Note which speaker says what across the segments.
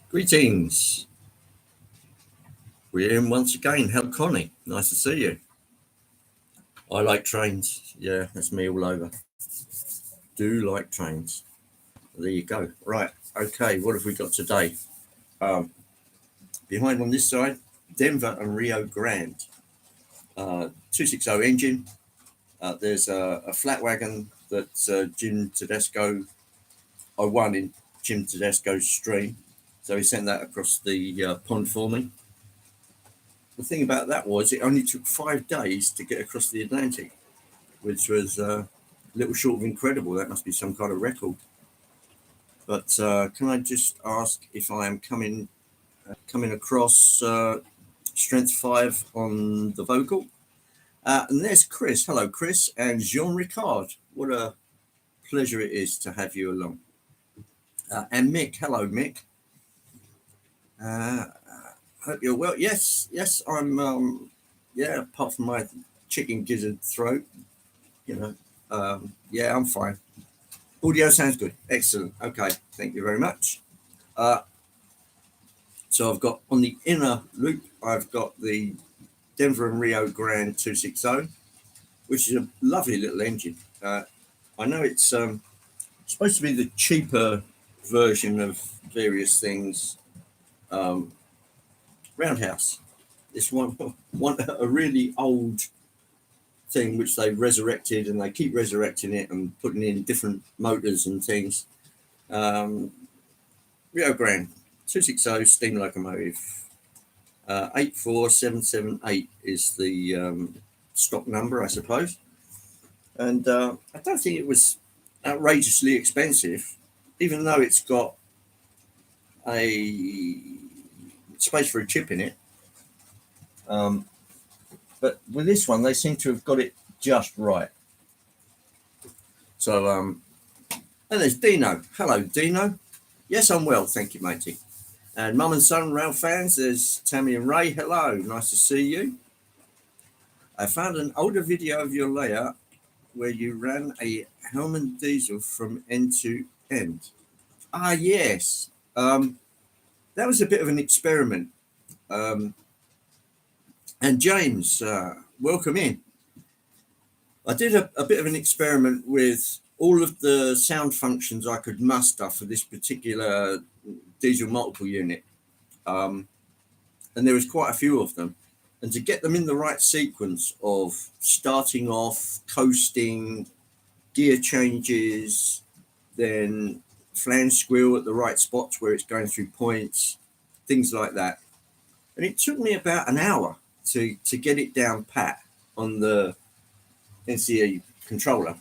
Speaker 1: Greetings. We're in once again. Hello, Connie. Nice to see you. I like trains. Yeah, that's me all over. Do like trains. There you go. Right. Okay. What have we got today? Um, Behind on this side, Denver and Rio Grande. 260 engine. There's a flat wagon that Jim Tedesco, I won in Jim Tedesco's stream. So he sent that across the pond for me. The thing about that was it only took 5 days to get across the Atlantic, which was a little short of incredible. That must be some kind of record. But can I just ask if I am coming across strength 5 on the vocal? And there's Chris. Hello, Chris, and Jean Ricard. What a pleasure it is to have you along. And Mick. Hello, Mick. Hope you're well. Yes, I'm. Yeah, apart from my chicken gizzard throat, yeah, I'm fine. Audio sounds good. Excellent. Okay, thank you very much. So I've got on the inner loop, I've got the Denver and Rio Grande 260, which is a lovely little engine. I know it's supposed to be the cheaper version of various things. Roundhouse. It's one a really old thing which they resurrected, and they keep resurrecting it and putting in different motors and things. Rio Grande 260 steam locomotive. 84778 is the stock number, I suppose. And I don't think it was outrageously expensive, even though it's got a space for a chip in it. But with this one, they seem to have got it just right. So, and there's Dino. Hello, Dino. Yes, I'm well, thank you, matey. And Mum and Son rail fans, there's Tammy and Ray. Hello, nice to see you. I found an older video of your layout where you ran a Hellman diesel from end to end. Ah, yes. That was a bit of an experiment. And James, welcome in. I did a bit of an experiment with all of the sound functions I could muster for this particular diesel multiple unit. And there was quite a few of them. And to get them in the right sequence of starting off, coasting, gear changes, then flange squeal at the right spots where it's going through points, things like that. And it took me about an hour to get it down pat on the NCE controller,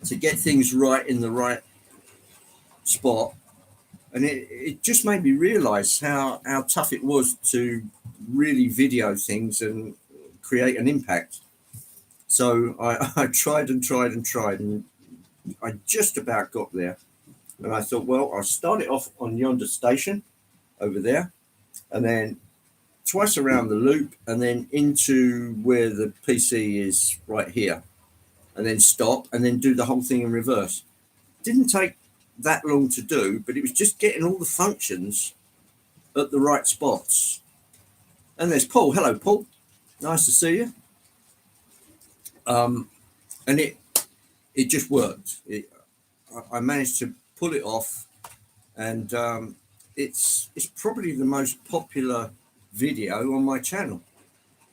Speaker 1: to get things right in the right spot. And it just made me realize how tough it was to really video things and create an impact. So I tried and tried and tried, and I just about got there. And I thought, well, I'll start it off on yonder station over there, and then twice around the loop, and then into where the PC is right here, and then stop, and then do the whole thing in reverse. Didn't take that long to do, but it was just getting all the functions at the right spots. And there's Paul. Hello, Paul. Nice to see you. And it just worked. I managed to pull it off, and it's probably the most popular video on my channel,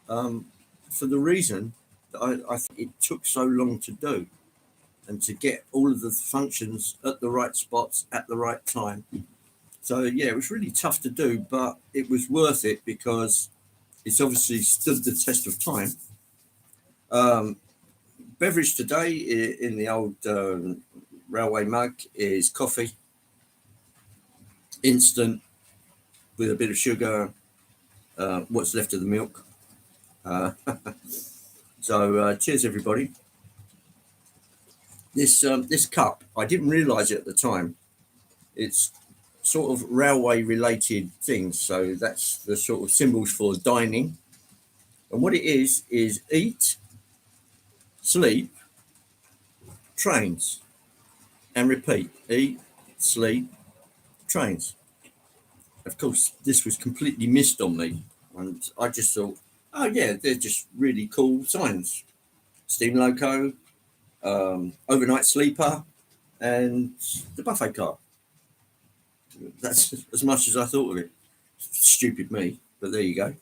Speaker 1: for the reason that I think it took so long to do, and to get all of the functions at the right spots at the right time. So yeah, it was really tough to do, but it was worth it because it's obviously stood the test of time. Beverage today in the old railway mug is coffee, instant, with a bit of sugar, what's left of the milk. So cheers, everybody. This cup, I didn't realise it at the time. It's sort of railway related things. So that's the sort of symbols for dining. And what it is eat, sleep, trains, and repeat. Eat, sleep, trains. of course, this was completely missed on me, and I just thought, oh yeah, they're just really cool signs. Steam loco, overnight sleeper, and the buffet car. That's as much as I thought of it. Stupid me, but there you go.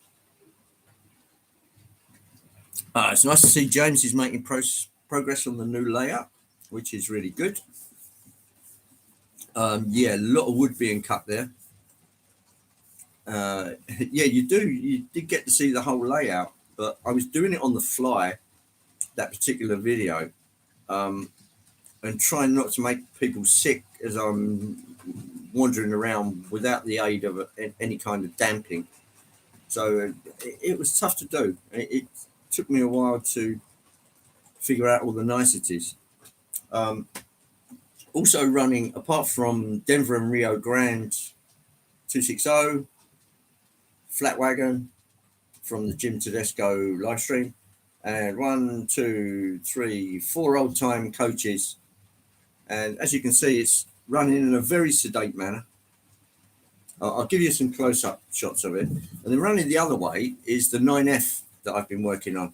Speaker 1: It's nice to see James is making progress on the new layout, which is really good. Yeah, a lot of wood being cut there. Yeah, you do. You did get to see the whole layout, but I was doing it on the fly, that particular video, and trying not to make people sick as I'm wandering around without the aid of any kind of damping. So it was tough to do. It took me a while to figure out all the niceties. Um, Also running, apart from Denver and Rio Grande 260, Flat Wagon from the Jim Tedesco live stream, and 1, 2, 3, 4 old time coaches. And as you can see, it's running in a very sedate manner. I'll give you some close up shots of it. And then running the other way is the 9F that I've been working on.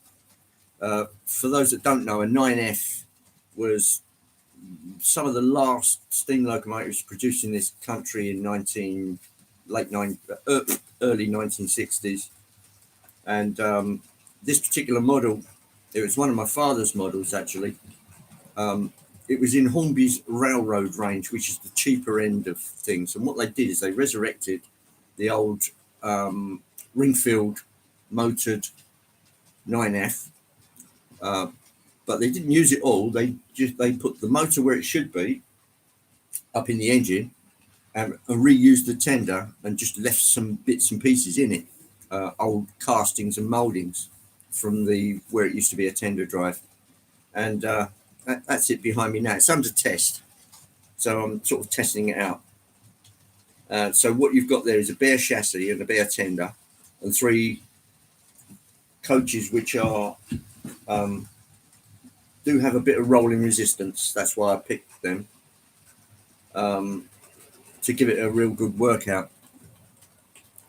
Speaker 1: For those that don't know, a 9F was some of the last steam locomotives produced in this country in early 1960s. And this particular model, it was one of my father's models actually. It was in Hornby's railroad range, which is the cheaper end of things. And what they did is they resurrected the old Ringfield motored 9F, but they didn't use it all. They put the motor where it should be, up in the engine, and reused the tender and just left some bits and pieces in it, old castings and mouldings from where it used to be a tender drive. And that's it behind me now. It's under test, so I'm sort of testing it out. So what you've got there is a bare chassis and a bare tender, and 3 coaches which are do have a bit of rolling resistance. That's why I picked them, to give it a real good workout.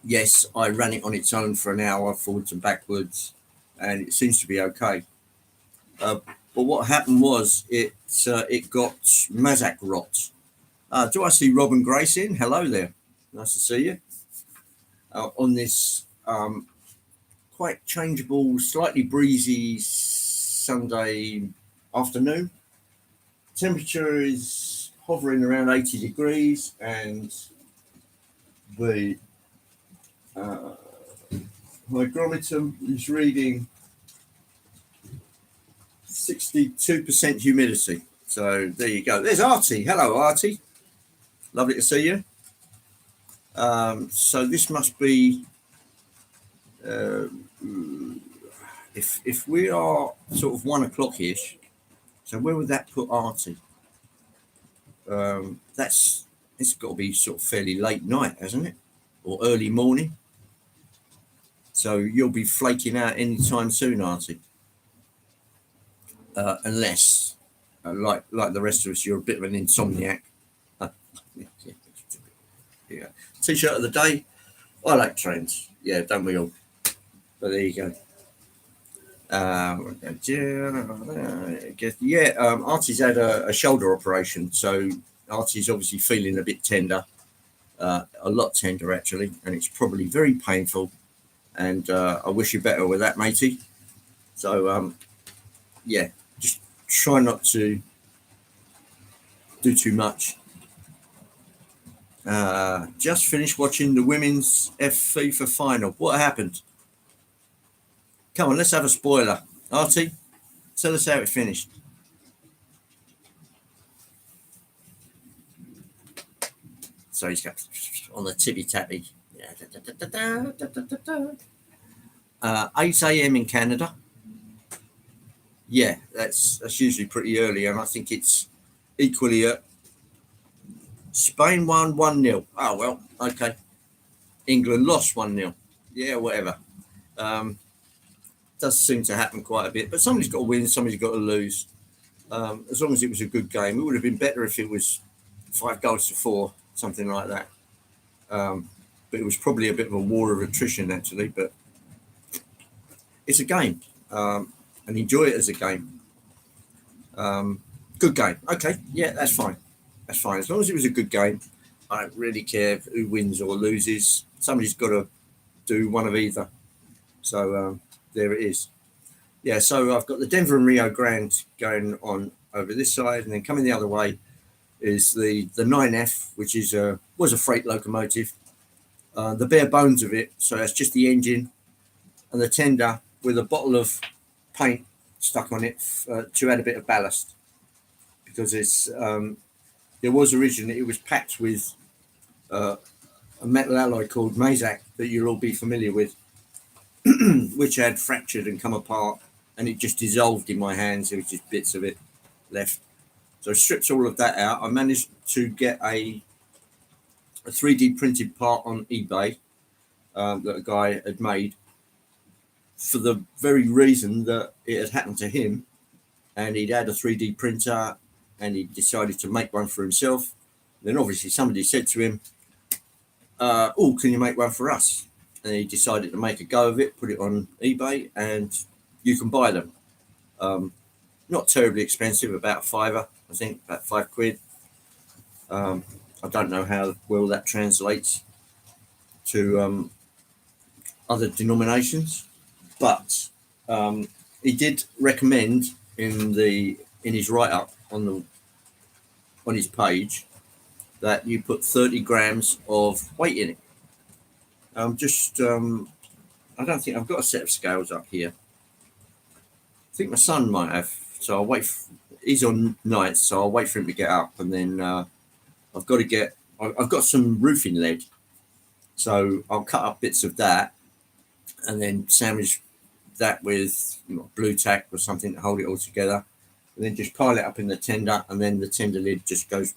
Speaker 1: Yes, I ran it on its own for an hour, forwards and backwards, and it seems to be okay. But what happened was it got Mazak rot. Do I see Robin Grace in? Hello there. Nice to see you. On this quite changeable, slightly breezy Sunday afternoon. Temperature is hovering around 80 degrees, and the hygrometer is reading 62% humidity. So there you go. There's Artie. Hello, Artie. Lovely to see you. So this must be, if we are sort of 1 o'clock-ish, so where would that put Artie? It's got to be sort of fairly late night, hasn't it? Or early morning. So you'll be flaking out anytime soon, Artie. Unless, like the rest of us, you're a bit of an insomniac. Yeah. T-shirt of the day. I like trends. Yeah, don't we all? But there you go. Artie's had a shoulder operation, so Artie's obviously feeling a bit tender, a lot tender actually, and it's probably very painful. And I wish you better with that, matey. So yeah, just try not to do too much. Just finished watching the women's FIFA final. What happened? Come on, let's have a spoiler. Artie, tell us how it finished. So he's got on the tippy tappy. 8 a.m. in Canada. Yeah, that's usually pretty early, and I think it's equally at Spain won 1-0. Oh well, okay. England lost 1-0. Yeah, whatever. Does seem to happen quite a bit, but somebody's got to win, somebody's got to lose. As long as it was a good game, it would have been better if it was 5 goals to 4, something like that. But but it was probably a bit of a war of attrition actually. But it's a game, and enjoy it as a game. Good game. Okay, yeah, that's fine. That's fine. As long as it was a good game, I don't really care who wins or loses. Somebody's got to do one of either. So there it is. Yeah, so I've got the Denver and Rio Grande going on over this side, and then coming the other way is the 9F, which was a freight locomotive. The bare bones of it, so that's just the engine and the tender with a bottle of paint stuck on it to add a bit of ballast, because it was packed with a metal alloy called Mazak that you'll all be familiar with, which had fractured and come apart, and it just dissolved in my hands. There was just bits of it left. So I stripped all of that out. I managed to get a 3D printed part on eBay that a guy had made, for the very reason that it had happened to him, and he'd had a 3D printer and he decided to make one for himself. Then obviously somebody said to him, oh, can you make one for us? And he decided to make a go of it, put it on eBay, and you can buy them. Not terribly expensive, about £5, I think, about £5. I don't know how well that translates to other denominations, but he did recommend in his write-up on his page that you put 30 grams of weight in it. I don't think I've got a set of scales up here. I think my son might have, so I'll wait. He's on nights, so I'll wait for him to get up, and then I've got some roofing lead, so I'll cut up bits of that and then sandwich that with blue tack or something to hold it all together, and then just pile it up in the tender, and then the tender lid just goes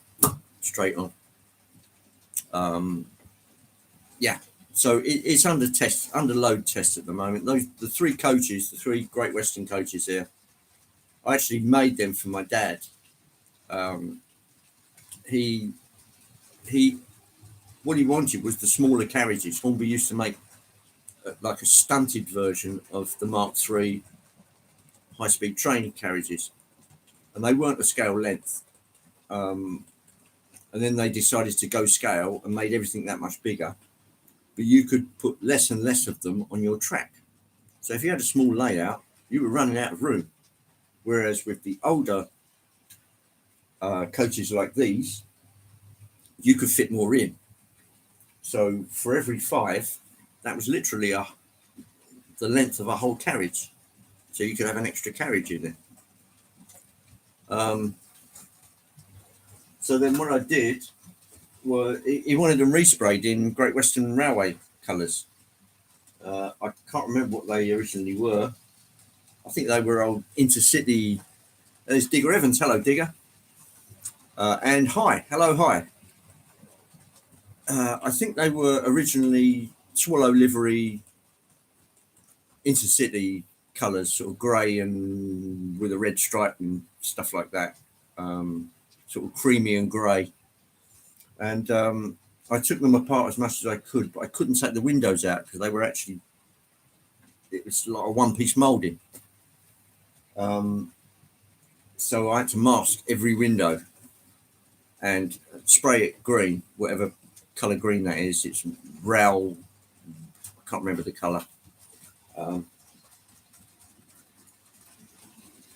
Speaker 1: straight on. Yeah, so it's under load test at the moment. The three Great Western coaches here, I actually made them for my dad. What he wanted was the smaller carriages. Hornby used to make like a stunted version of the Mark III high-speed train carriages, and they weren't a scale length. And then they decided to go scale and made everything that much bigger, but you could put less and less of them on your track. So if you had a small layout, you were running out of room. Whereas with the older coaches like these, you could fit more in. So for every 5, that was literally the length of a whole carriage. So you could have an extra carriage in there. So then what I did was, he wanted them resprayed in Great Western Railway colours. I can't remember what they originally were. I think they were old intercity. There's Digger Evans. Hello, Digger. And hi. Hello, hi. I think they were originally Swallow livery intercity colours, sort of grey and with a red stripe and stuff like that. Sort of creamy and grey. And I took them apart as much as I could, but I couldn't take the windows out because they were actually, it was like a one-piece moulding. So I had to mask every window and spray it green, whatever colour green that is. It's Rail, I can't remember the colour. And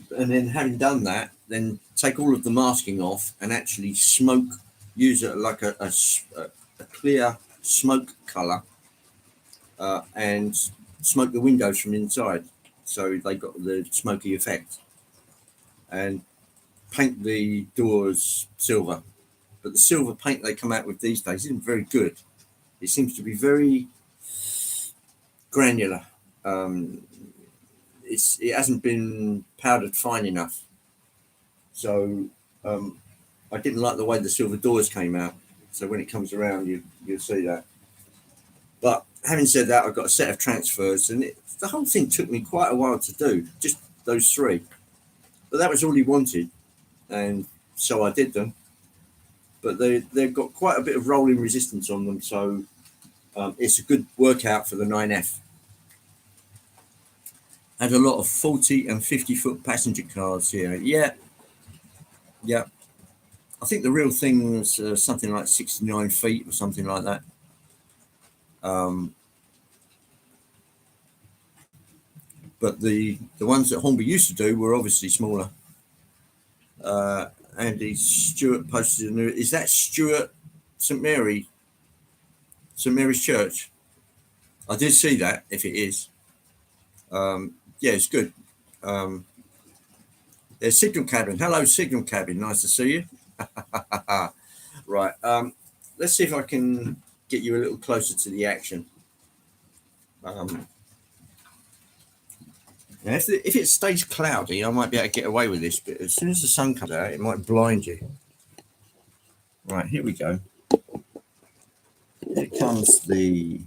Speaker 1: then having done that, then take all of the masking off and actually use it like a clear smoke colour, and smoke the windows from inside, so they got the smoky effect, and paint the doors silver. But the silver paint they come out with these days isn't very good. It seems to be very granular. It hasn't been powdered fine enough. So I didn't like the way the silver doors came out. So when it comes around, you'll see that. But having said that, I've got a set of transfers, and the whole thing took me quite a while to do, just those 3. But that was all he wanted, and so I did them. But they've got quite a bit of rolling resistance on them, so It's a good workout for the 9F. Had a lot of 40 and 50-foot passenger cars here. Yeah, yeah. I think the real thing was something like 69 feet or something like that. But the ones that Hornby used to do were obviously smaller. Andy Stewart posted a new. Is that Stewart St Mary? St Mary's Church? I did see that. If it is, yeah, it's good. There's Signal Cabin. Hello, Signal Cabin. Nice to see you. Right. Let's see if I can get you a little closer to the action. Now if it stays cloudy, I might be able to get away with this, but as soon as the sun comes out, it might blind you. Right, here we go. Here comes the...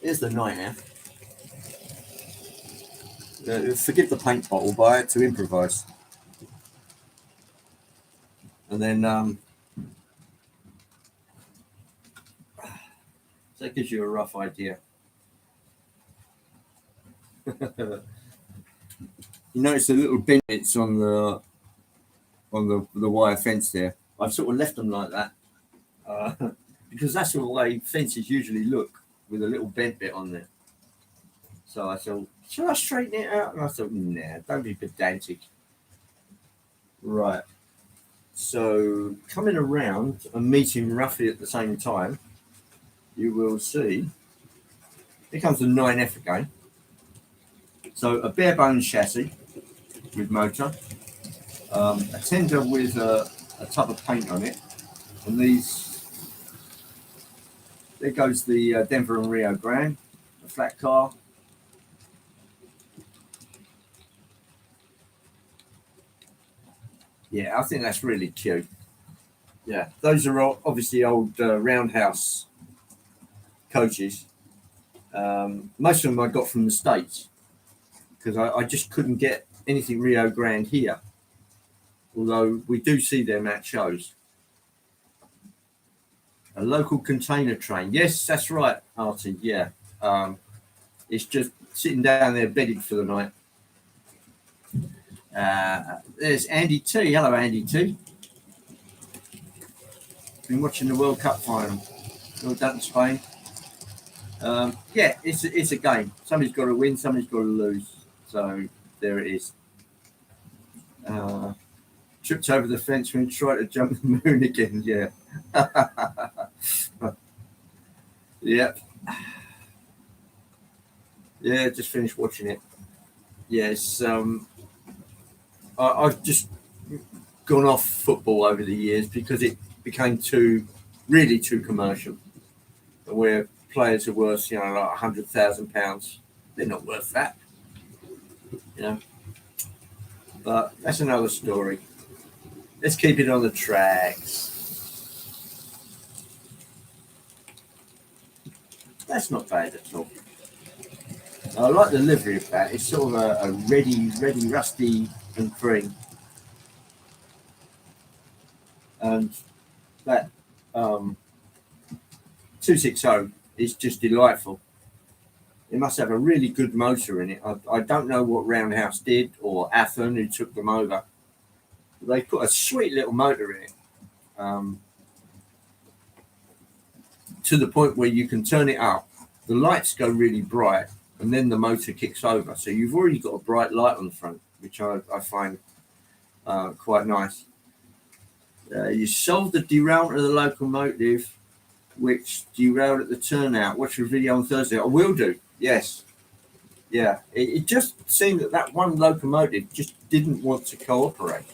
Speaker 1: Here's the 9F. Forgive the paint bottle, but I had to improvise. And then... so that gives you a rough idea. You notice the little bits on the wire fence there. I've sort of left them like that because that's the way fences usually look, with a little bent bit on there. So I thought, shall I straighten it out? And I thought, nah, don't be pedantic. Right. So coming around and meeting roughly at the same time, you will see. Here comes the 9F again. So a bare bones chassis with motor, a tender with a tub of paint on it, and these, there goes the Denver and Rio Grande, the flat car. Yeah, I think that's really cute. Yeah, those are obviously old roundhouse coaches. Most of them I got from the States, because I just couldn't get anything Rio Grande here, although we do see them at shows. A local container train. Yes, that's right, Artie. Yeah. It's just sitting down there bedded for the night. There's Andy T. Hello, Andy T. Been watching the World Cup final. Well done, Spain. Yeah, it's a game. Somebody's got to win, somebody's got to lose. So there it is. Tripped over the fence when he tried to jump the moon again. Yeah. Yep. Yeah, just finished watching it. Yes. I've just gone off football over the years because it became really too commercial. Where players are worth, like £100,000. They're not worth that. But that's another story. Let's keep it on the tracks. That's not bad at all. I like the livery of that. It's sort of a ready, rusty and cream. And that 260 is just delightful. It must have a really good motor in it. I don't know what Roundhouse did, or Athen, who took them over. They put a sweet little motor in it, to the point where you can turn it up. The lights go really bright, and then the motor kicks over. So you've already got a bright light on the front, which I find quite nice. You solved the derailment of the locomotive, which derailed at the turnout. Watch your video on Thursday. I will do. Yes. Yeah. It just seemed that one locomotive just didn't want to cooperate.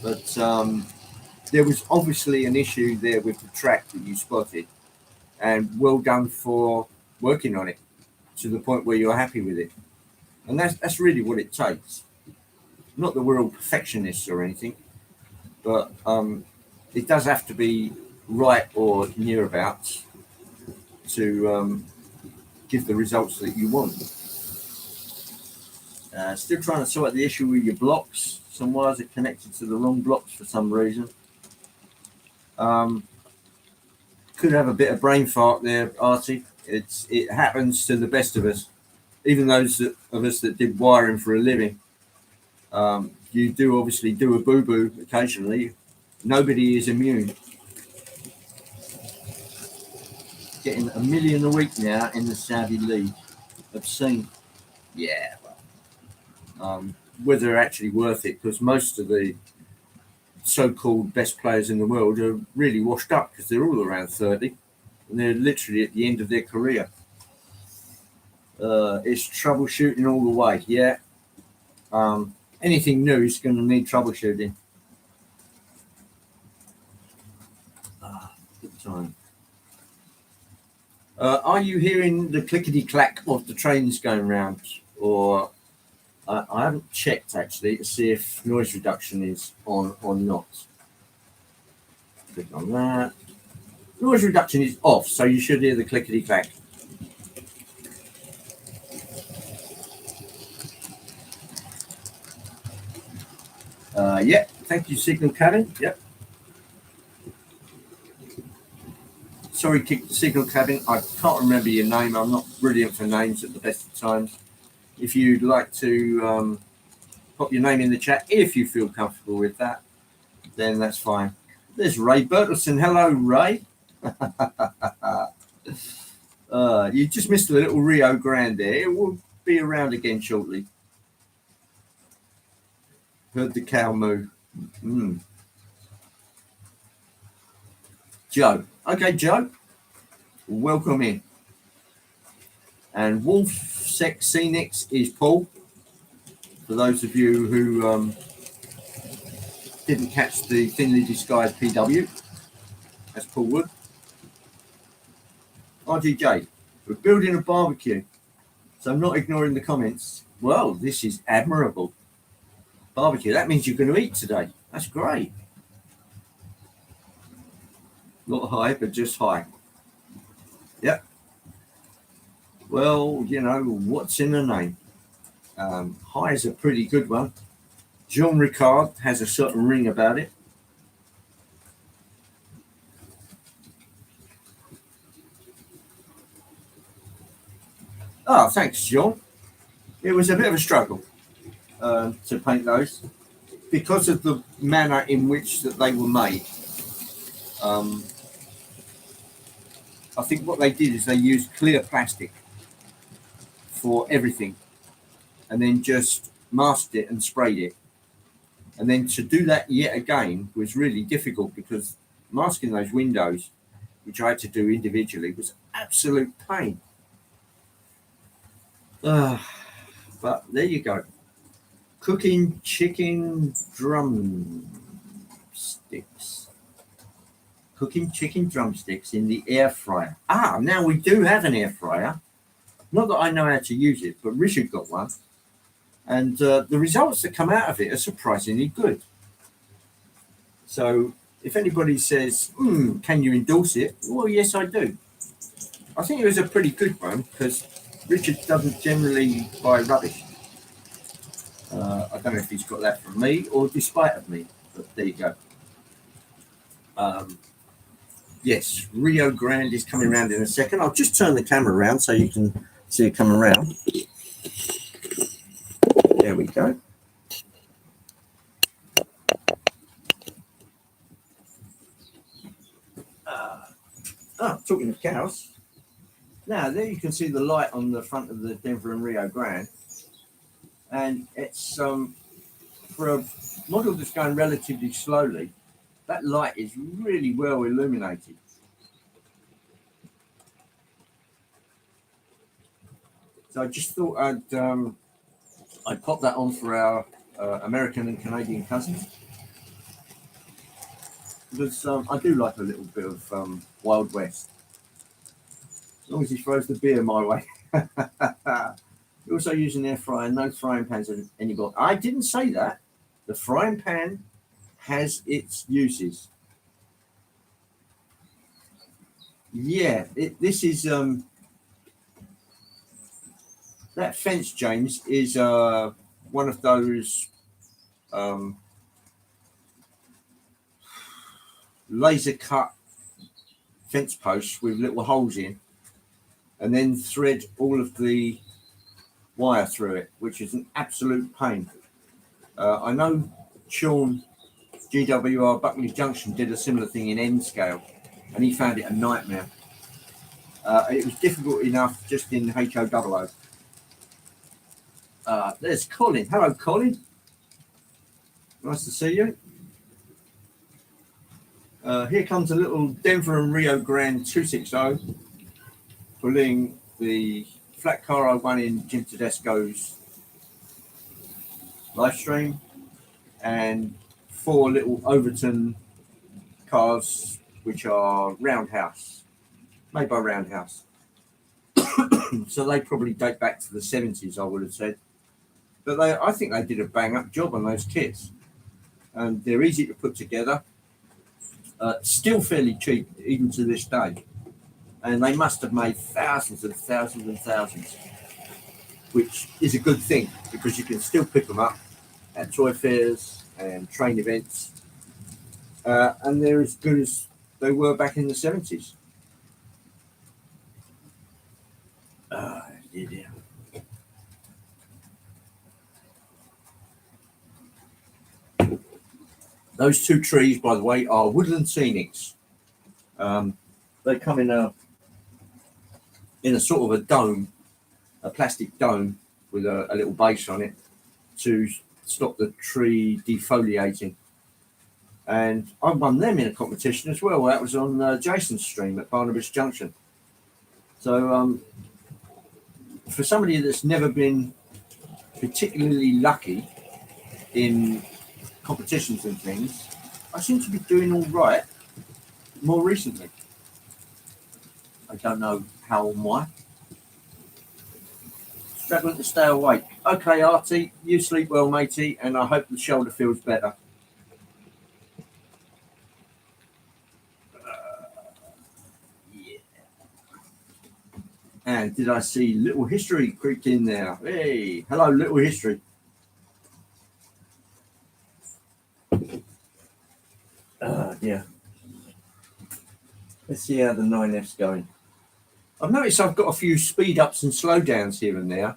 Speaker 1: But there was obviously an issue there with the track that you spotted, and well done for working on it to the point where you're happy with it. And that's really what it takes. Not that we're all perfectionists or anything, but it does have to be right or near about to give the results that you want. Still trying to sort out the issue with your blocks. Some wires are connected to the wrong blocks for some reason. Could have a bit of brain fart there, Artie. It happens to the best of us, even those of us that did wiring for a living. You do obviously do a boo-boo occasionally. Nobody is immune. Getting $1 million a week now in the Saudi league. Obscene. Yeah. Whether they're actually worth it, because most of the so-called best players in the world are really washed up because they're all around 30 and they're literally at the end of their career. It's troubleshooting all the way. Yeah. Anything new is going to need troubleshooting. Good time. Are you hearing the clickety-clack of the trains going round? Or I haven't checked actually to see if noise reduction is on or not. Click on that. Noise reduction is off, so you should hear the clickety-clack. Yep, thank you, Signal Cabin. Yep. Sorry, Signal Cabin. I can't remember your name. I'm not brilliant for names at the best of times. If you'd like to pop your name in the chat, if you feel comfortable with that, then that's fine. There's Ray Bertelson. Hello, Ray. You just missed a little Rio Grande there. It will be around again shortly. Heard the cow moo. Joe. Okay, Joe. Welcome in. And Wolf Sex Scenics is Paul. For those of you who didn't catch the thinly disguised PW, that's Paul Wood. RGJ, we're building a barbecue, so I'm not ignoring the comments. Well, this is admirable. Barbecue, that means you're going to eat today. That's great. Not high, but just high. Yep. Well, you know, what's in the name? High is a pretty good one. Jean Ricard has a certain ring about it. Oh, thanks, John. It was a bit of a struggle to paint those because of the manner in which that they were made. I think what they did is they used clear plastic for everything and then just masked it and sprayed it. And then to do that yet again was really difficult because masking those windows, which I had to do individually, was absolute pain. But there you go. Cooking chicken drumsticks. Cooking chicken drumsticks in the air fryer. Now we do have an air fryer. Not that I know how to use it, but Richard got one. And the results that come out of it are surprisingly good. So if anybody says, can you endorse it? Well, yes, I do. I think it was a pretty good one because Richard doesn't generally buy rubbish. I don't know if he's got that from me or despite of me, but there you go. Yes, Rio Grande is coming around in a second. I'll just turn the camera around so you can see it come around. There we go. Talking of cows. Now, there you can see the light on the front of the Denver and Rio Grande. And it's for a model that's going relatively slowly, that light is really well illuminated. So I just thought I'd pop that on for our American and Canadian cousins. Because I do like a little bit of Wild West. As long as he throws the beer my way. We also use an air fryer, no frying pans anymore. I didn't say that. The frying pan has its uses. Yeah, this is that fence, James, is one of those laser cut fence posts with little holes in, and then thread all of the wire through it, which is an absolute pain. I know Sean GWR Buckley Junction did a similar thing in N scale, and he found it a nightmare. It was difficult enough just in HO00. There's Colin. Hello, Colin. Nice to see you. Here comes a little Denver and Rio Grande 260 pulling the flat car I won in Jim Tedesco's live stream, and 4 little Overton cars which are Roundhouse, made by Roundhouse. So they probably date back to the 70s, I would have said. But I think they did a bang up job on those kits, and they're easy to put together. Still fairly cheap even to this day, and they must have made thousands and thousands and thousands, which is a good thing because you can still pick them up at toy fairs and train events, and they're as good as they were back in the 70s. Yeah. Those 2 trees, by the way, are woodland scenics. They come in a sort of a dome, a plastic dome with a little base on it to stop the tree defoliating. And I won them in a competition as well. That was on Jason's stream at Barnabas Junction. So for somebody that's never been particularly lucky in competitions and things, I seem to be doing all right more recently. I don't know how or why. Struggling to stay awake. Okay, Artie, you sleep well, matey, and I hope the shoulder feels better. Yeah. And did I see Little History creeped in there? Hey, hello, Little History. Yeah. Let's see how the 9F's going. I've noticed I've got a few speed ups and slow downs here and there.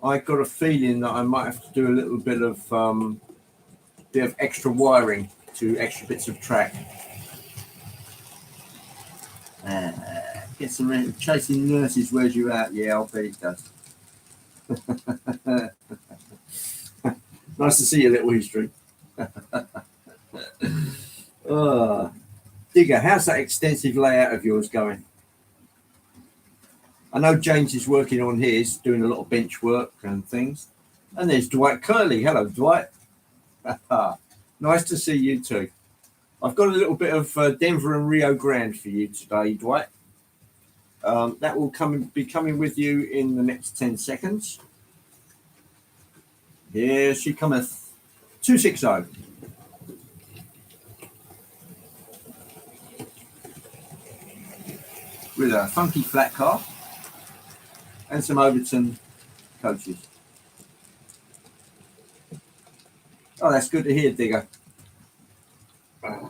Speaker 1: I've got a feeling that I might have to do a little bit of extra wiring to extra bits of track. Get some chasing nurses wears you out. Yeah, I'll bet it does. Nice to see you, Little History. Digger, how's that extensive layout of yours going? I know James is working on his, doing a lot of bench work and things. And there's Dwight Curley. Hello, Dwight. Nice to see you too. I've got a little bit of Denver and Rio Grande for you today, Dwight. That will be coming with you in the next 10 seconds. Here she cometh. 260. With a funky flat car and some Overton coaches. Oh, that's good to hear, Digger. For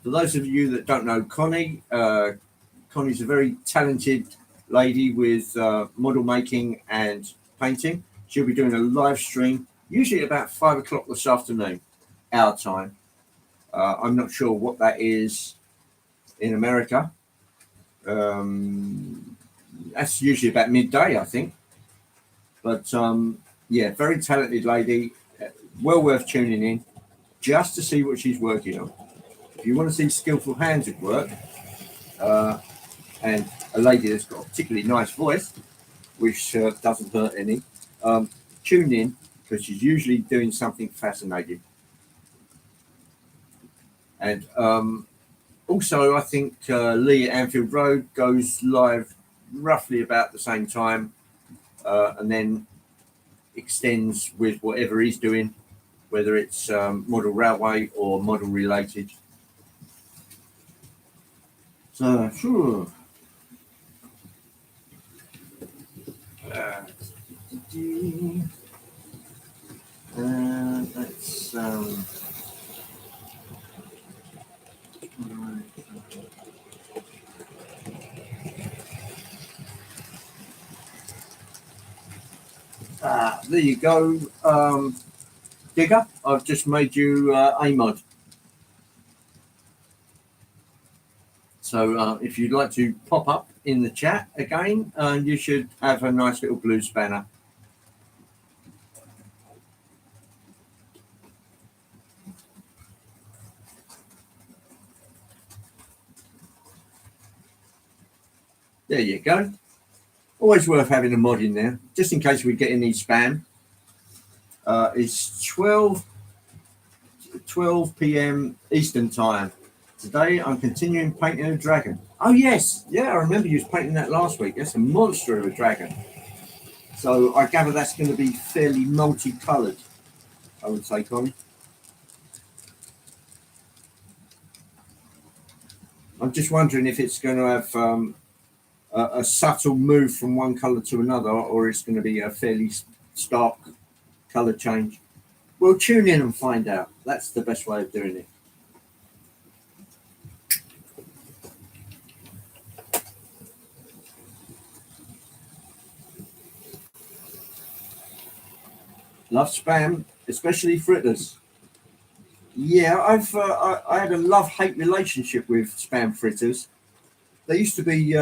Speaker 1: those of you that don't know Connie, Connie's a very talented lady with model making and painting. She'll be doing a live stream, usually about 5 o'clock this afternoon, our time. I'm not sure what that is in America. That's usually about midday, I think. But yeah, very talented lady, well worth tuning in just to see what she's working on. If you want to see skillful hands at work and a lady that's got a particularly nice voice, which doesn't hurt any, tune in because she's usually doing something fascinating. And also, I think Lee at Anfield Road goes live roughly about the same time and then extends with whatever he's doing, whether it's model railway or model related. So, sure. Let's There you go, Digger. I've just made you a mod. So if you'd like to pop up in the chat again, you should have a nice little blue spanner. There you go. Always worth having a mod in there, just in case we get any spam. It's 12 p.m. Eastern time. Today I'm continuing painting a dragon. Oh yes, yeah, I remember you was painting that last week. That's a monster of a dragon. So I gather that's going to be fairly multicoloured, I would say, Connie. I'm just wondering if it's going to have a subtle move from one colour to another, or it's going to be a fairly stark colour change. We'll tune in and find out. That's the best way of doing it. Love spam, especially fritters. Yeah, I had a love-hate relationship with spam fritters. They used to be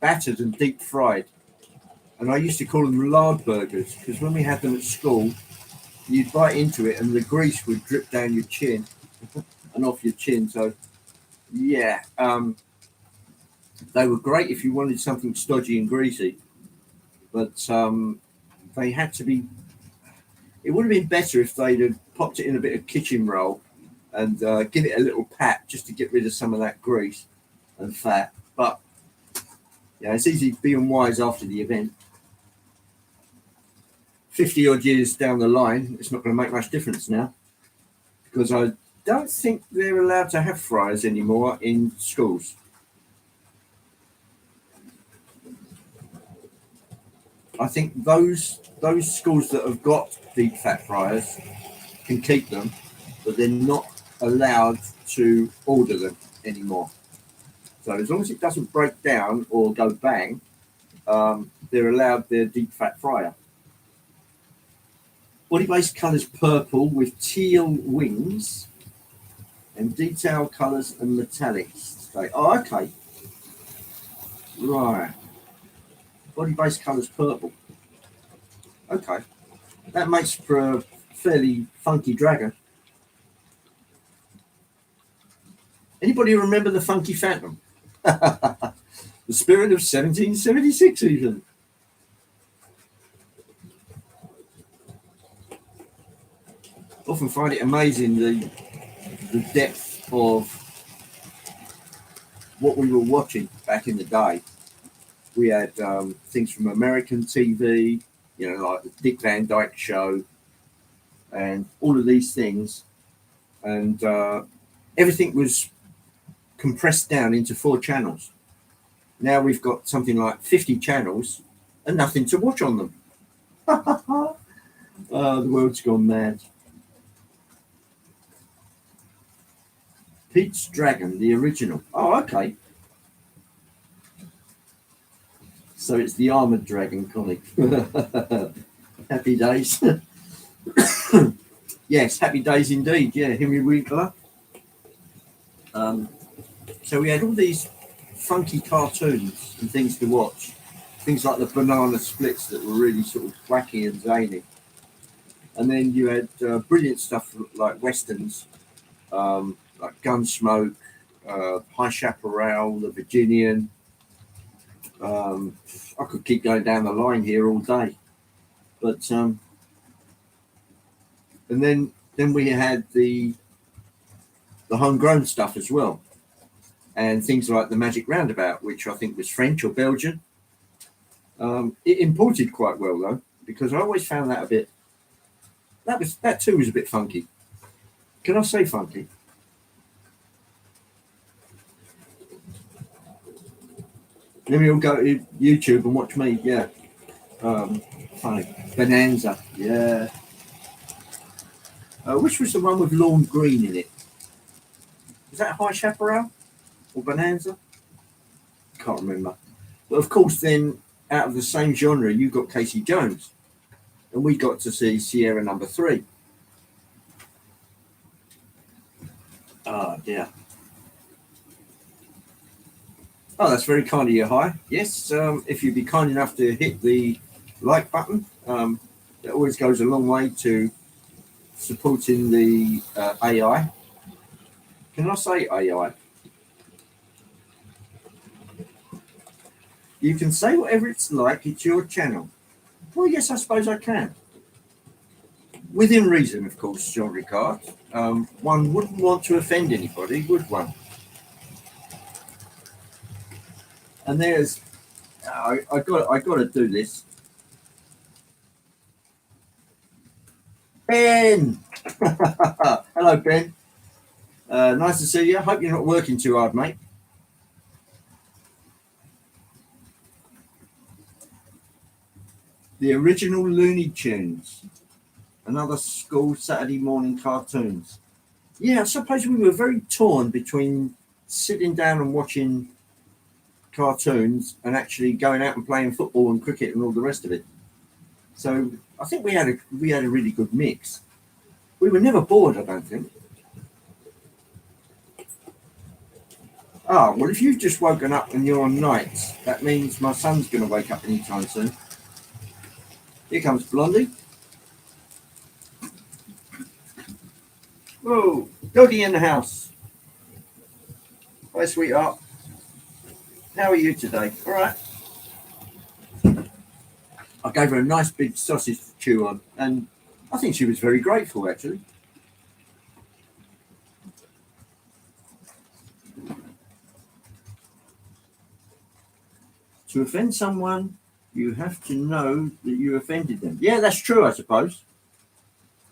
Speaker 1: battered and deep fried, and I used to call them lard burgers because when we had them at school, you'd bite into it and the grease would drip down your chin and off your chin. So yeah, they were great if you wanted something stodgy and greasy, but they had to be. It would have been better if they'd have popped it in a bit of kitchen roll and give it a little pat just to get rid of some of that grease and fat. But yeah, it's easy being wise after the event. 50 odd years down the line, it's not going to make much difference now because I don't think they're allowed to have fryers anymore in schools. I think those schools that have got deep fat fryers can keep them, but they're not allowed to order them anymore. So as long as it doesn't break down or go bang, they're allowed their deep fat fryer. Body-based colours purple with teal wings and detail colours and metallics. Oh, okay. Right. Body-based colours purple. Okay. That makes for a fairly funky dragon. Anybody remember the Funky Phantom? The spirit of 1776 even. Often find it amazing the depth of what we were watching back in the day. We had things from American TV, like the Dick Van Dyke Show and all of these things. And everything was compressed down into 4 channels. Now we've got something like 50 channels and nothing to watch on them. The world's gone mad. Pete's Dragon, the original. Oh, okay. So it's the armoured dragon, Connie. Happy days. Yes, happy days indeed. Yeah, Henry Winkler. So we had all these funky cartoons and things to watch. Things like the banana splits that were really sort of wacky and zany. And then you had brilliant stuff like westerns, like Gunsmoke, High Chaparral, The Virginian. I could keep going down the line here all day. But and then we had the homegrown stuff as well. And things like the Magic Roundabout, which I think was French or Belgian. It imported quite well though, because I always found that a bit. That too was a bit funky. Can I say funky? Let me all go to YouTube and watch me. Yeah, funny. Bonanza. Yeah. Which was the one with Lorne Green in it? Was that High Chaparral or Bonanza? Can't remember. But of course, then out of the same genre, you got Casey Jones. and we got to see Sierra number 3. Oh dear. Oh, that's very kind of you, Hi. Yes, if you'd be kind enough to hit the like button, it always goes a long way to supporting the AI. Can I say AI? You can say whatever it's like, it's your channel. Well, yes, I suppose I can. Within reason, of course, Jean Ricard. One wouldn't want to offend anybody, would one? And there's, I got to do this. Ben! Hello, Ben. Nice to see you. Hope you're not working too hard, mate. The original Looney Tunes. Another school Saturday morning cartoons. Yeah, I suppose we were very torn between sitting down and watching cartoons and actually going out and playing football and cricket and all the rest of it. So I think we had a really good mix. We were never bored, I don't think. Well, if you've just woken up and you're on nights, that means my son's going to wake up anytime soon. Here comes Blondie. Whoa, doggy in the house. Hi, sweetheart. How are you today? All right. I gave her a nice big sausage to chew on, and I think she was very grateful, actually. To offend someone, you have to know that you offended them. Yeah, that's true, I suppose.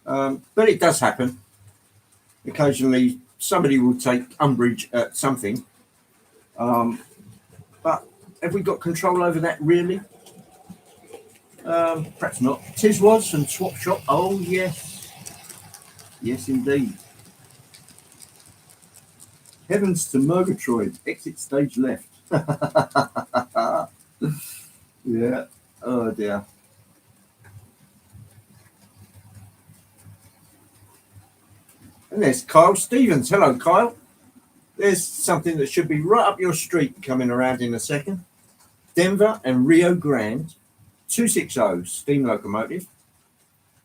Speaker 1: But it does happen. Occasionally, somebody will take umbrage at something. But have we got control over that, really? Perhaps not. Tiz was and Swap Shop. Oh, yes. Yes, indeed. Heavens to Murgatroyd. Exit stage left. Yeah. Oh, dear. And there's Kyle Stevens. Hello, Kyle. There's something that should be right up your street coming around in a second. Denver and Rio Grande 260 steam locomotive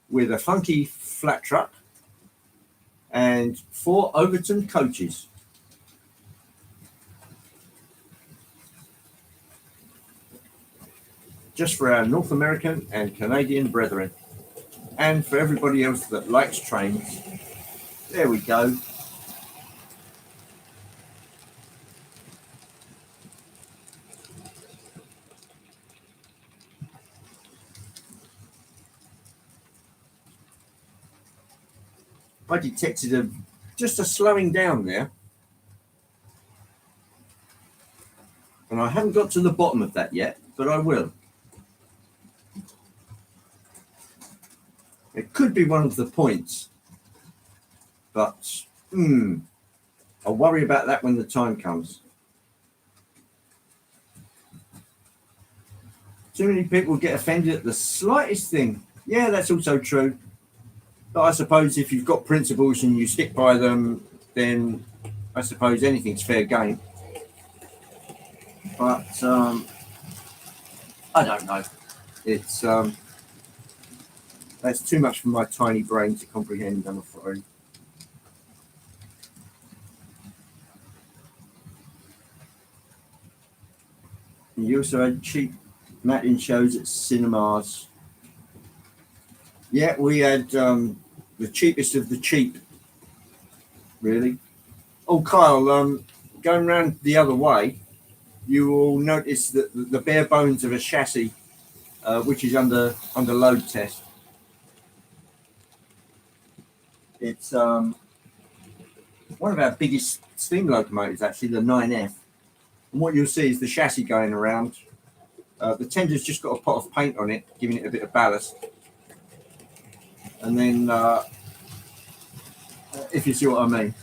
Speaker 1: with a funky flat truck and 4 Overton coaches. Just for our North American and Canadian brethren, and for everybody else that likes trains. There we go. I detected just a slowing down there, and I haven't got to the bottom of that yet, but I will. It could be one of the points, but I'll worry about that when the time comes. Too many people get offended at the slightest thing. Yeah, that's also true. But I suppose if you've got principles and you stick by them, then I suppose anything's fair game. But I don't know. It's that's too much for my tiny brain to comprehend, I'm afraid. And you also had cheap matin shows at cinemas. Yeah, we had the cheapest of the cheap, really. Oh, Kyle, going round the other way, you will notice that the bare bones of a chassis, which is under load test. It's one of our biggest steam locomotives, actually, the 9F. And what you'll see is the chassis going around. The tender's just got a pot of paint on it, giving it a bit of ballast. And then, if you see what I mean.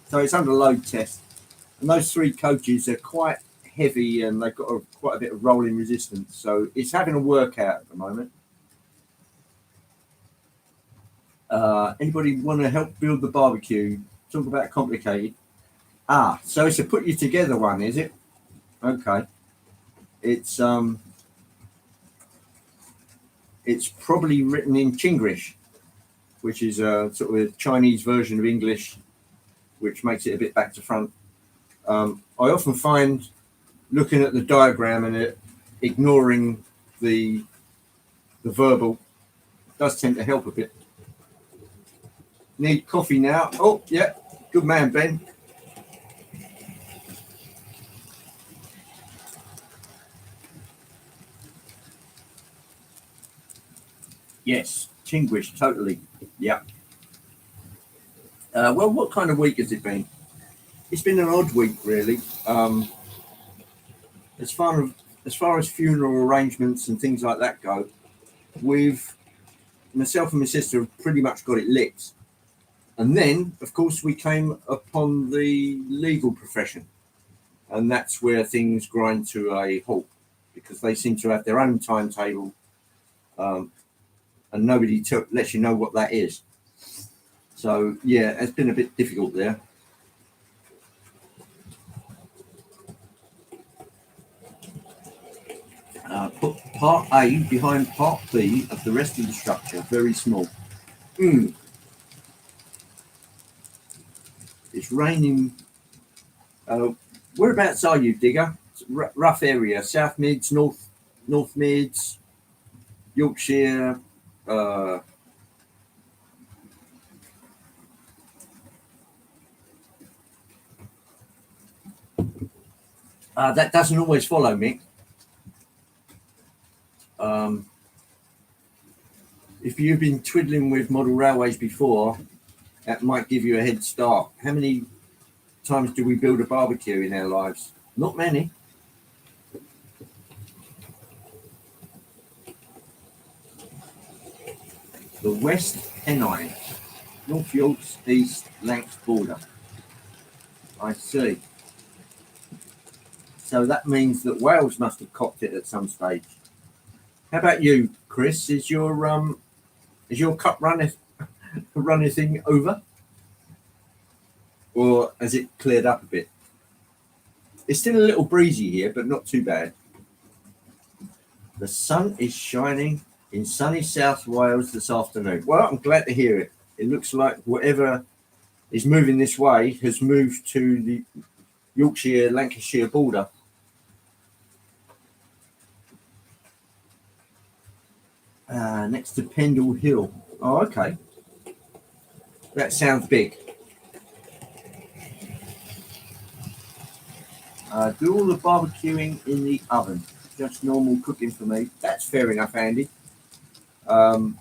Speaker 1: So it's under load test. And those 3 coaches are quite heavy and they've got quite a bit of rolling resistance. So it's having a workout at the moment. Anybody want to help build the barbecue? Talk about complicated. So it's a put you together one, is it? Okay. It's probably written in Chinglish, which is a sort of a Chinese version of English, which makes it a bit back to front. I often find looking at the diagram and ignoring the verbal does tend to help a bit. Need coffee now. Oh, yeah. Good man, Ben. Yes, Chinglish, totally. Yeah. Well, what kind of week has it been? It's been an odd week, really. As far as funeral arrangements and things like that go, myself and my sister have pretty much got it licked. And then, of course, we came upon the legal profession, and that's where things grind to a halt because they seem to have their own timetable, and nobody lets you know what that is. So, yeah, it's been a bit difficult there. Put part A behind part B of the rest of the structure, very small. It's raining. Whereabouts are you, Digger? Rough area. South Mids, North Mids, Yorkshire. That doesn't always follow, Mick. If you've been twiddling with model railways before, that might give you a head start. How many times do we build a barbecue in our lives? Not many. The West Pennine, North York's East Lancs border. I see. So that means that Wales must have copped it at some stage. How about you, Chris? Is your cup running thing over, or has it cleared up a bit? It's still a little breezy here, but not too bad. The sun is shining in sunny South Wales this afternoon. Well, I'm glad to hear it. It looks like whatever is moving this way has moved to the Yorkshire-Lancashire border. Next to Pendle Hill. Oh, okay. That sounds big. Do all the barbecuing in the oven. Just normal cooking for me. That's fair enough, Andy. I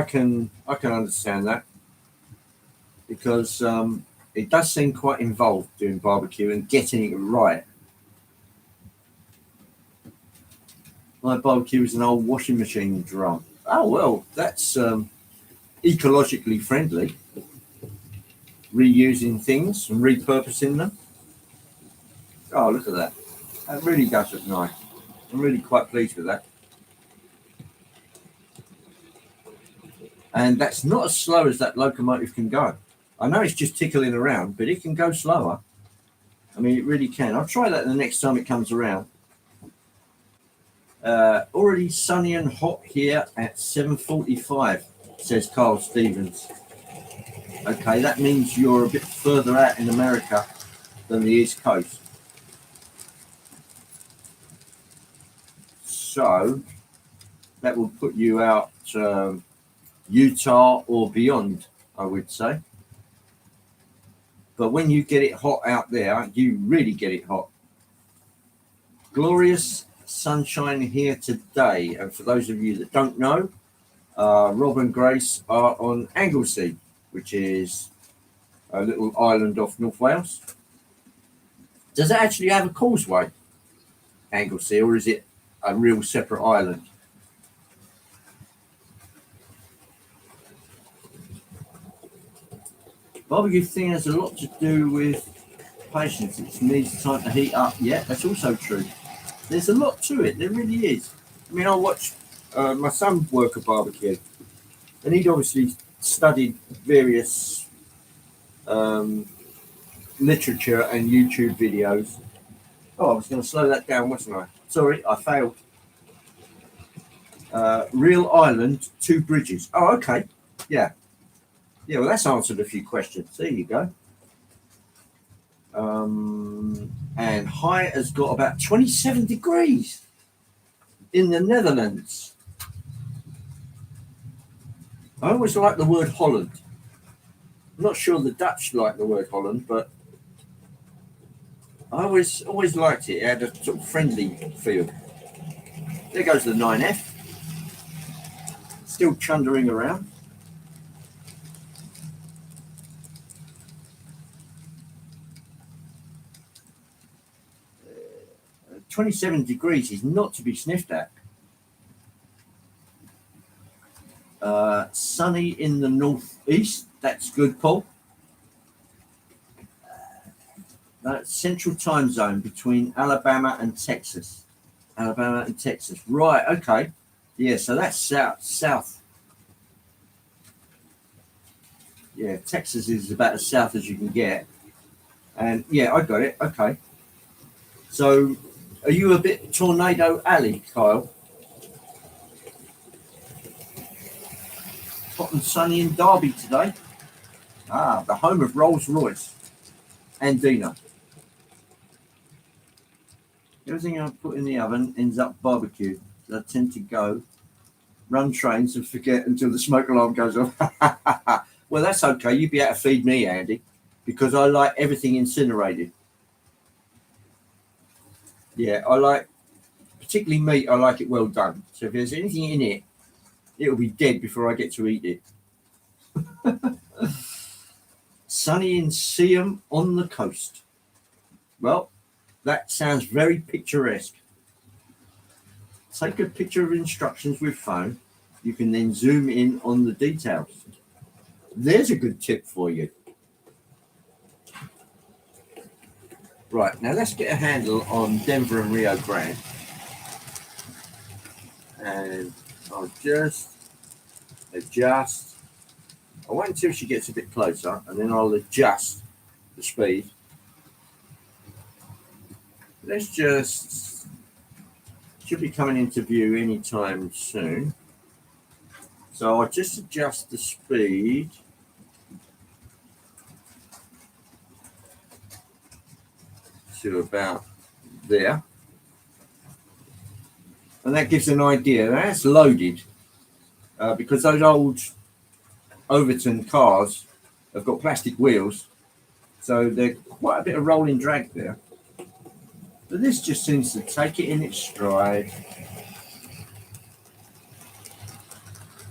Speaker 1: can understand that because it does seem quite involved doing barbecue and getting it right. My barbecue is an old washing machine drum. Oh, well, that's ecologically friendly. Reusing things and repurposing them. Oh, look at that. That really does look nice. I'm really quite pleased with that. And that's not as slow as that locomotive can go. I know it's just tickling around, but it can go slower. I mean, it really can. I'll try that the next time it comes around. Already sunny and hot here at 7:45, says Carl Stevens. Okay, that means you're a bit further out in America than the East Coast. So that will put you out Utah or beyond, I would say. But when you get it hot out there, you really get it hot. Glorious sunshine here today. And for those of you that don't know, Rob and Grace are on Anglesey, which is a little island off North Wales. Does it actually have a causeway, Anglesey, or is it a real separate island? Barbecue thing has a lot to do with patience. It needs time to heat up. Yeah, that's also true. There's a lot to it. There really is. I mean, I watch my son work a barbecue, And he'd obviously studied various literature and YouTube videos. Oh, I was going to slow that down, wasn't I? Sorry, I failed. Real island, 2 bridges. Oh, okay. Yeah. Yeah, well, that's answered a few questions. There you go. And height has got about 27 degrees in the Netherlands. I always like the word Holland. I'm not sure the Dutch like the word Holland, but I always liked it. It had a sort of friendly feel. There goes the 9F. Still chundering around. Uh, 27 degrees is not to be sniffed at. Sunny in the northeast. That's good, Paul. That's central time zone between Alabama and Texas. Alabama and Texas. Right, okay. Yeah, so that's south. Yeah, Texas is about as south as you can get. And yeah, I got it. Okay. So are you a bit Tornado Alley, Kyle? Hot and sunny in Derby today. Ah, the home of Rolls Royce and Dino. Everything I put in the oven ends up barbecued. I tend to go run trains and forget until the smoke alarm goes off. Well, that's okay. You'd be able to feed me, Andy, because I like everything incinerated. Yeah, I like, particularly meat, I like it well done. So if there's anything in it, it'll be dead before I get to eat it. Sunny in Seaham on the coast. Well, that sounds very picturesque. Take a picture of instructions with phone. You can then zoom in on the details. There's a good tip for you. Right, now let's get a handle on Denver and Rio Grande. And I'll just adjust. I'll wait until she gets a bit closer and then I'll adjust the speed. Let's just, should be coming into view anytime soon. So I'll just adjust the speed to about there. And that gives an idea. That's loaded because those old Overton cars have got plastic wheels. So there's quite a bit of rolling drag there. But this just seems to take it in its stride.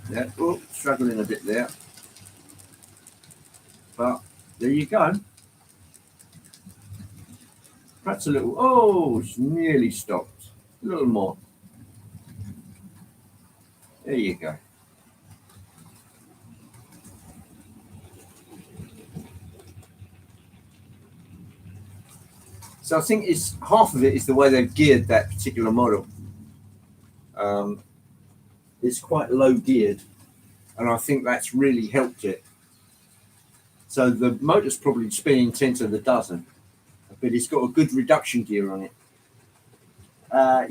Speaker 1: Yeah, oh, struggling a bit there. But there you go. Perhaps a little, oh, it's nearly stopped. A little more. There you go. So I think it's half of it is the way they've geared that particular model. It's quite low geared, and I think that's really helped it. So the motor's probably spinning 10 to the dozen, but it's got a good reduction gear on it.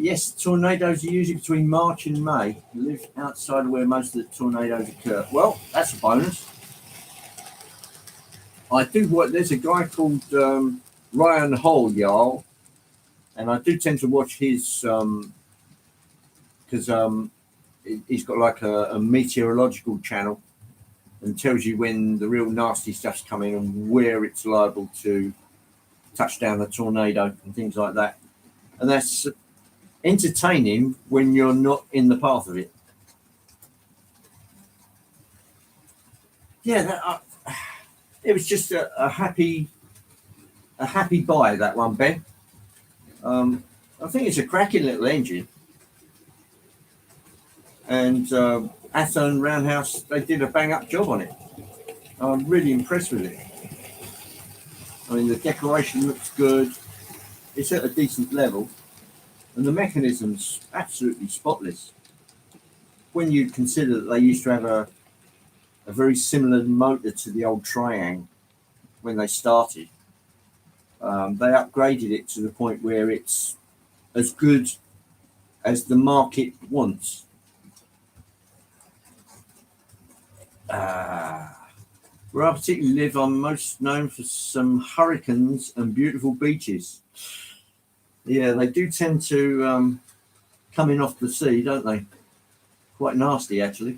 Speaker 1: Yes, tornadoes are usually between March and May. I live outside of where most of the tornadoes occur. Well, that's a bonus. I do what there's a guy called Ryan Hall, y'all, and I do tend to watch his because he's got like a meteorological channel and tells you when the real nasty stuff's coming and where it's liable to touch down a tornado and things like that. And that's entertaining when you're not in the path of it. Yeah, it was just a happy buy, that one, Ben. I think it's a cracking little engine. And Atherton Roundhouse, they did a bang-up job on it. I'm really impressed with it. I mean, the decoration looks good. It's at a decent level. And the mechanism's absolutely spotless. When you consider that they used to have a very similar motor to the old Triang when they started. They upgraded it to the point where it's as good as the market wants. Where I particularly live, I'm most known for some hurricanes and beautiful beaches. Yeah, they do tend to come in off the sea, don't they? Quite nasty, actually.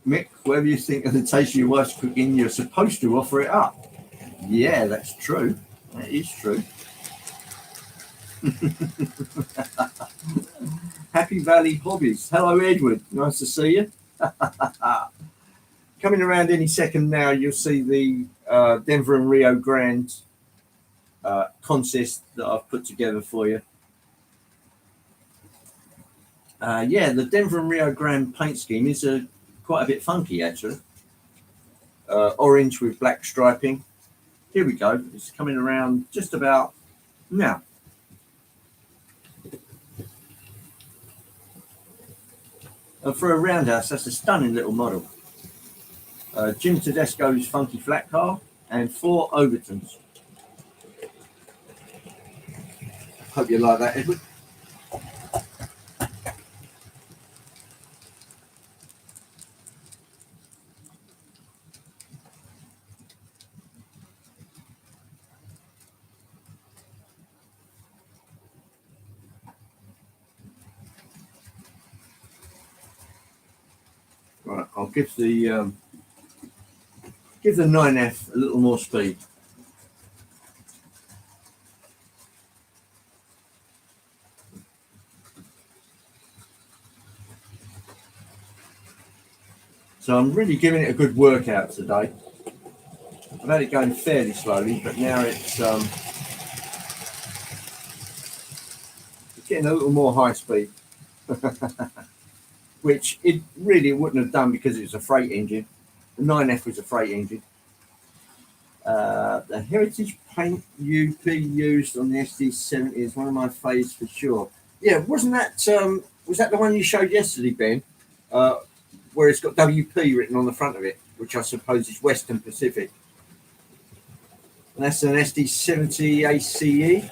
Speaker 1: Mick, whatever you think of the taste of your wife's cooking, you're supposed to offer it up. Yeah, that's true. That is true. Happy Valley Hobbies. Hello, Edward. Nice to see you. Coming around any second now, you'll see the Denver and Rio Grande contest that I've put together for you. Yeah, the Denver and Rio Grande paint scheme is quite a bit funky, actually. Orange with black striping. Here we go. It's coming around just about now. For a roundhouse, that's a stunning little model. Jim Tedesco's funky flat car and 4 Overtons. Hope you like that, Edward. Right, I'll give the 9F a little more speed. So I'm really giving it a good workout today. I've had it going fairly slowly, but now it's getting a little more high speed, which it really wouldn't have done because it's a freight engine. The 9F was a freight engine. The Heritage paint UP used on the SD70 is one of my faves for sure. Yeah, wasn't that was that the one you showed yesterday, Ben? Where it's got WP written on the front of it, which I suppose is Western Pacific. And that's an SD70 ACE.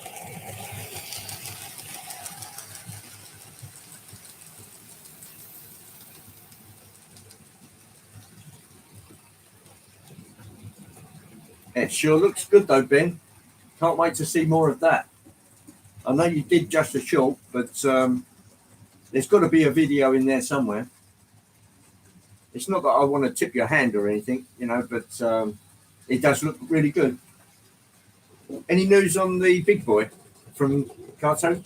Speaker 1: It sure looks good though, Ben. Can't wait to see more of that. I know you did just a short, but there's got to be a video in there somewhere. It's not that I want to tip your hand or anything, you know, but it does look really good. Any news on the big boy from Carto?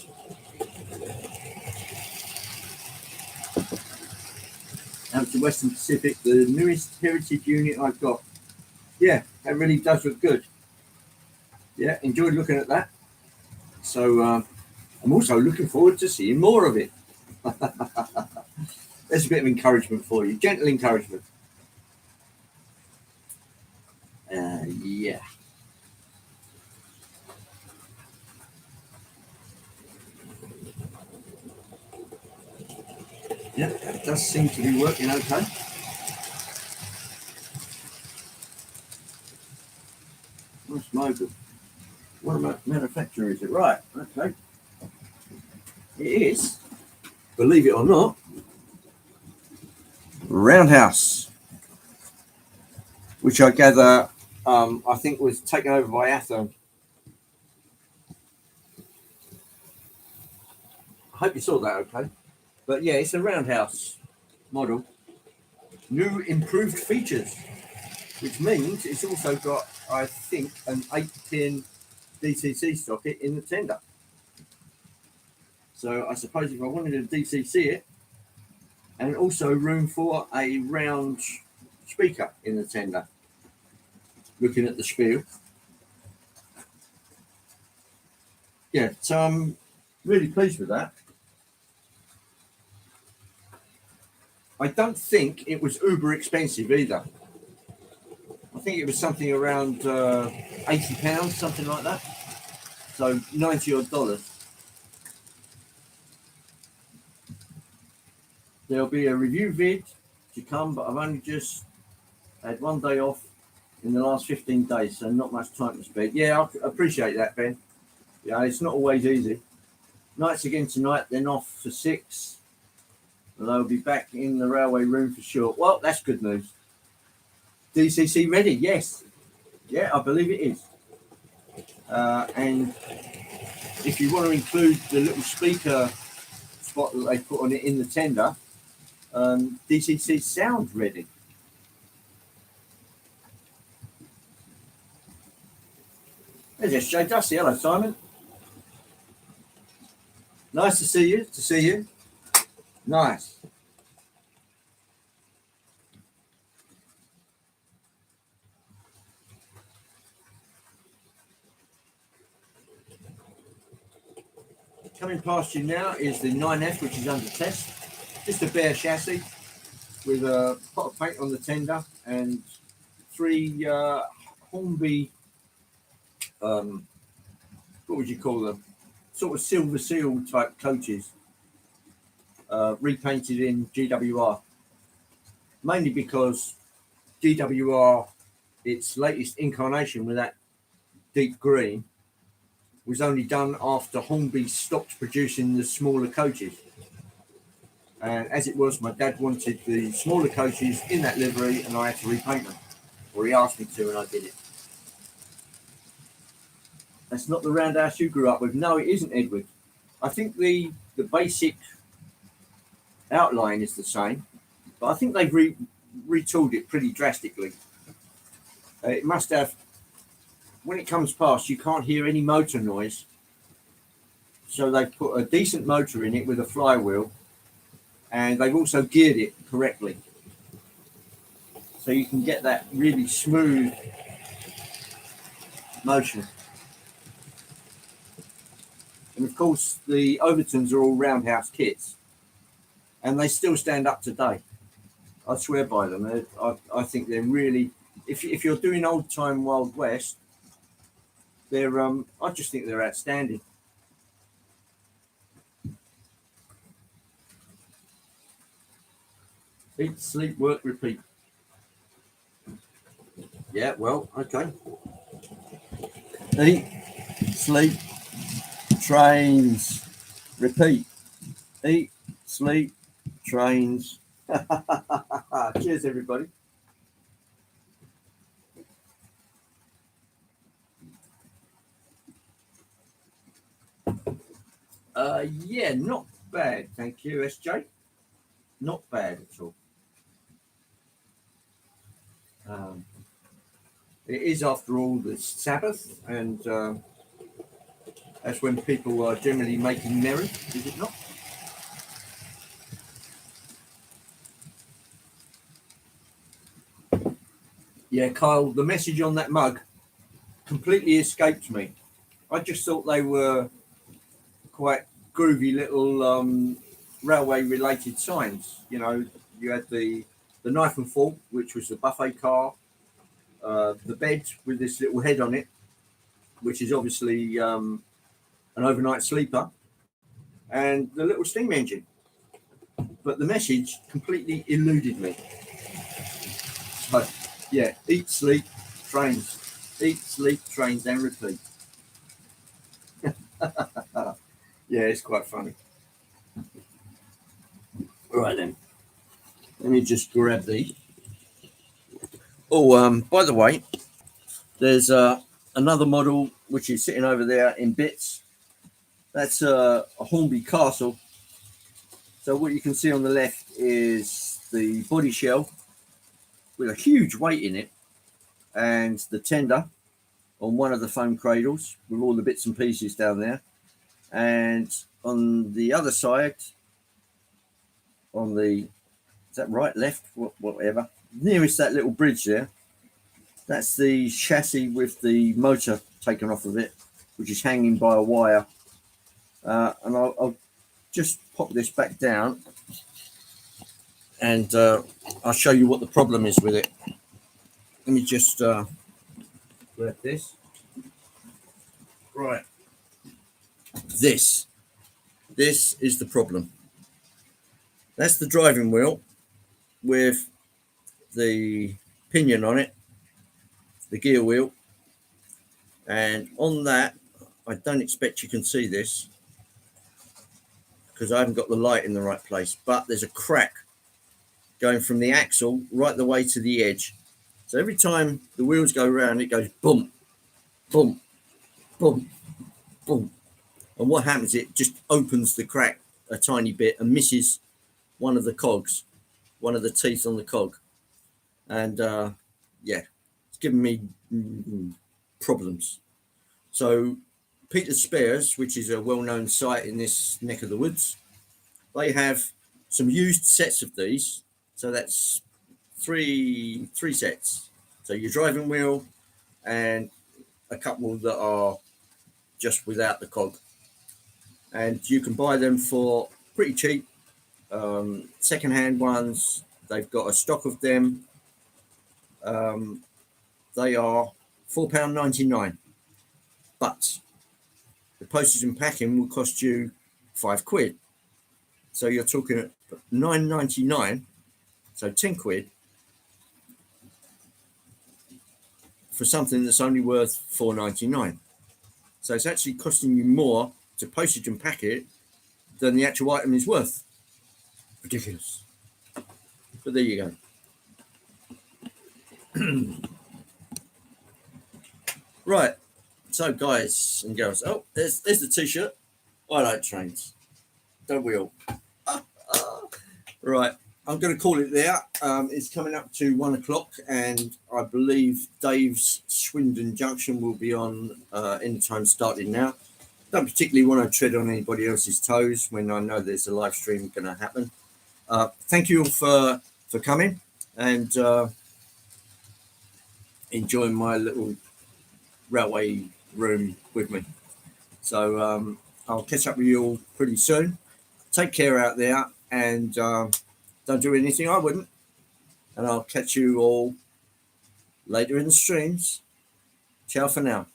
Speaker 1: Out to Western Pacific, the newest Heritage unit I've got. Yeah, that really does look good. Yeah, enjoyed looking at that. So I'm also looking forward to seeing more of it. There's a bit of encouragement for you, gentle encouragement. Yeah. Yeah, that does seem to be working okay. What's Mogul? What manufacturer is it? Right, okay. It is, believe it or not, Roundhouse, which I gather I think was taken over by Athon. I hope you saw that okay. But yeah, it's a Roundhouse model. New improved features, which means it's also got, I think, an 8-pin DCC socket in the tender. So I suppose if I wanted to DCC it, and also room for a round speaker in the tender. Looking at the spiel. Yeah, so I'm really pleased with that. I don't think it was uber expensive either. I think it was something around £80, something like that. So $90 odd. there'll be a review vid to come, but I've only just had one day off in the last 15 days, so not much time to spare. Yeah, I appreciate that, Ben. Yeah, it's not always easy. Nights again tonight, then off for 6. And they'll be back in the railway room for sure. Well, that's good news. DCC ready? Yes. Yeah, I believe it is. And if you want to include the little speaker spot that they put on it in the tender, DCC sound ready. There's SJ Dusty. Hello, Simon. Nice to see you. Nice. Coming past you now is the 9F, which is under test. Just a bare chassis with a pot of paint on the tender and 3 Hornby, what would you call them? Sort of silver seal type coaches, repainted in GWR. Mainly because GWR, its latest incarnation with that deep green, was only done after Hornby stopped producing the smaller coaches. And as it was, my dad wanted the smaller coaches in that livery and I had to repaint them. Or he asked me to and I did it. That's not the roundhouse you grew up with. No, it isn't, Edward. I think the basic outline is the same, but I think they've retooled it pretty drastically. It must have, when it comes past, you can't hear any motor noise. So they've put a decent motor in it with a flywheel, and they've also geared it correctly. So you can get that really smooth motion. And of course, the Overtons are all roundhouse kits, and they still stand up today. I swear by them. I think they're really, if you're doing old time Wild West, they're I just think they're outstanding. Eat, sleep, work, repeat. Yeah, well, okay. Eat, sleep, trains, repeat. Eat, sleep, trains. Cheers, everybody. Yeah, not bad, thank you, SJ. Not bad at all. It is, after all, the Sabbath, and that's when people are generally making merry, is it not? Yeah, Kyle, the message on that mug completely escaped me. I just thought they were quite groovy little railway-related signs. You know, you had the knife and fork, which was the buffet car, the bed with this little head on it, which is obviously an overnight sleeper, and the little steam engine. But the message completely eluded me. So, yeah, eat, sleep, trains. Eat, sleep, trains, and repeat. Yeah, it's quite funny. All right, then. Let me just grab these. Oh, by the way, there's another model which is sitting over there in bits. That's a Hornby Castle. So what you can see on the left is the body shell with a huge weight in it, and the tender on one of the foam cradles with all the bits and pieces down there. And on the other side, on the, is that right, left, whatever, nearest that little bridge there, that's the chassis with the motor taken off of it, which is hanging by a wire. And I'll just pop this back down, and I'll show you what the problem is with it. Let me just grab this. Right. This is the problem. That's the driving wheel with the pinion on it, the gear wheel, and on that, I don't expect you can see this because I haven't got the light in the right place, but there's a crack going from the axle right the way to the edge. So every time the wheels go round, it goes boom, boom, boom, boom. And what happens, it just opens the crack a tiny bit and misses one of the cogs, one of the teeth on the cog. And yeah, it's given me problems. So Peter's Spares, which is a well-known site in this neck of the woods, they have some used sets of these. So that's three sets. So your driving wheel and a couple that are just without the cog. And you can buy them for pretty cheap. Second-hand ones, they've got a stock of them. They are £4.99. But the postage and packing will cost you £5. So you're talking at £9.99, so £10 for something that's only worth £4.99. So it's actually costing you more to postage and pack it than the actual item is worth. Ridiculous. But there you go. Right. So guys and girls, oh, there's the t-shirt. I like trains. Don't we all? Right. I'm going to call it there. It's coming up to 1 o'clock, and I believe Dave's Swindon Junction will be on any time starting now. Don't particularly want to tread on anybody else's toes when I know there's a live stream going to happen. Thank you all for coming and enjoying my little railway room with me. So I'll catch up with you all pretty soon. Take care out there, and don't do anything I wouldn't. And I'll catch you all later in the streams. Ciao for now.